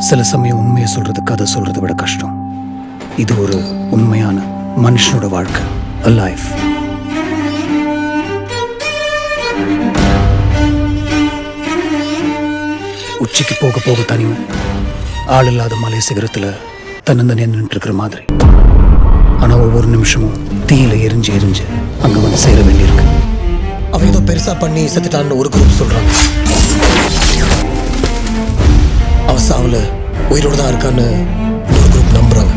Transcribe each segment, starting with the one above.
சில சமயம் உண்மையை சொல்றது கதை சொல்றதை விட கஷ்டம். இது ஒரு உண்மையான மனுஷனோட வாழ்க்கை, a life. உச்சிக்கு போக போக தனிமை, ஆள் இல்லாத மலை சிகரத்துல தன்னந்தனியா நின்று இருக்கிற மாதிரி. ஆனா ஒவ்வொரு நிமிஷமும் தீயில எரிஞ்சு எரிஞ்சு அங்க வந்து சேர வேண்டியிருக்கு. அவன் ஏதோ பெருசா பண்ணி செத்துட்டான்னு ஒரு குரூப் சொல்றாங்க. அவன் சாவுல உயிரோட தான் இருக்கான்னு இன்னொரு குரூப் நம்புறாங்க.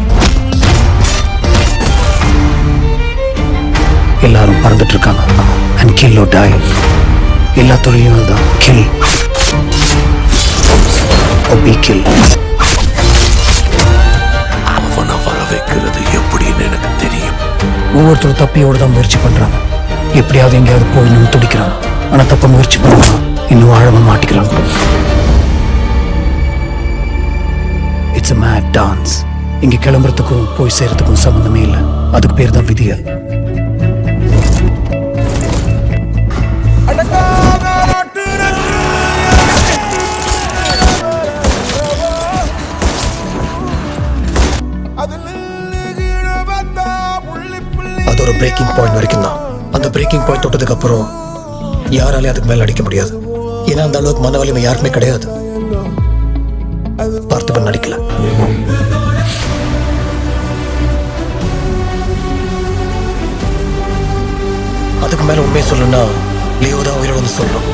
எல்லாரும் பறந்துட்டு இருக்காங்க. And kill or die. எல்லா தொழிலும் அதுதான், கில் ஓ பி கில். அவனை வர வைக்கிறது எப்படின்னு எனக்கு தெரியும். ஒவ்வொருத்தரும் தப்பியோட தான் முயற்சி பண்றாங்க. எப்படியாவது எங்கேயாவது போயிடணும்னு துடிக்கிறாங்க. ஆனா தப்ப முயற்சி பண்ணா இன்னும் ஆழமா மாட்டிக்கிறாங்க. It's a mad dance. இங்க கிளம்புறதுக்கும் போய் சேர்றதுக்கும் சம்பந்தமே இல்லை. அதுக்கு பேர் தான் விதியா. அது ஒரு பிரேக்கிங் பாயிண்ட் வரைக்கும் தான். அந்த பிரேக்கிங் பாயிண்ட் தொட்டதுக்கு அப்புறம் யாராலையும் அதுக்கு மேல அடிக்க முடியாது. ஏன்னா அந்த அளவுக்கு மன வலிமை யாருக்குமே கிடையாது. பார்த்திபன் நடிக்கல. அதுக்கு மேல உண்மையை சொல்லணும்னா லியோ தான் உயிரோட வந்து சொல்லணும்.